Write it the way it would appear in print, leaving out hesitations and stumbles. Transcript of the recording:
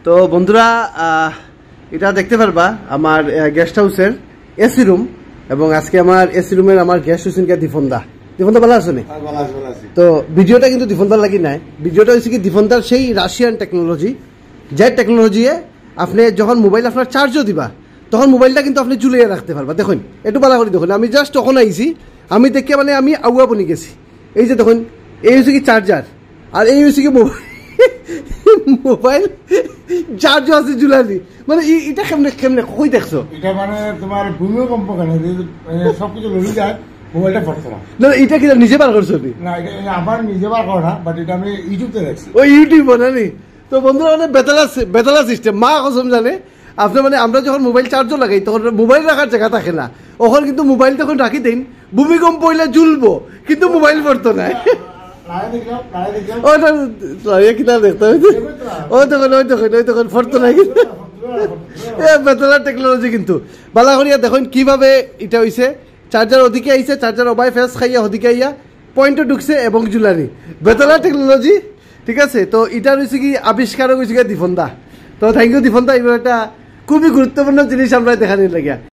তো বন্ধুরা এটা দেখতে পারবা আমার গেস্ট হাউসের এসি রুম এবং আজকে আমার এসি রুমের আমার গেস্ট হইছেন দীপনদা ভালো আছে নি তো ভিডিওটা কিন্তু দীপনদার লাগি নাই ভিডিওটা হচ্ছে কি দীপনদার সেই রাশিয়ান টেকনোলজি যে টেকনোলজি আপনি যখন মোবাইল আপনার চার্জও দিবা তখন মোবাইলটা কিন্তু আপনি ঝুলিয়ে রাখতে পারবা দেখুন একটু ভালো করে দেখুন আমি জাস্ট তখন আইছি আমি দেখে মানে আমি আগুয়া বনি গেছি এই যে দেখুন এই হচ্ছে কি চার্জার আর এই হচ্ছে কি মোবাইল চার্জও আছে ঝুলানি মানে এটা কেমনে কেমনে কই দেখছো এটা মানে তোমার ভূমিকম্প কেন সবকিছু লড়ি যায় মোবাইলটা পড়তো না এটা কি নিজে বার করছো না এটা আমার নিজে বার করা না বাট এটা আমি ইউটিউবতে দেখছি ওই ইউটিউব বানানি তো বন্ধুরা মানে বেতালা সিস্টেম মা কসম জানে আপনি মানে আমরা যখন মোবাইল চার্জও লাগাই তখন মোবাইল রাখার জায়গা থাকে না ওখানে কিন্তু মোবাইল তখন রাখি দিন ভূমিকম্প হইলে জ্বলবো কিন্তু মোবাইল পড়তো না টেকনোলজি কিন্তু বালা করিয়া দেখুন কিভাবে এটা হইছে চার্জার ওদিকে আইছে চার্জার ওবাই ফেস খাইয়া ওদিকে আইয়া পয়েন্টে ঢুকছে এবং জুলানি বেতলা টেকনোলজি ঠিক আছে তো এটা হচ্ছে কি আবিষ্কারক হয়েছে দীপনদা তো থ্যাংক ইউ দীপনদা এবার একটা খুবই গুরুত্বপূর্ণ জিনিস আমরা দেখানোর লাগিয়া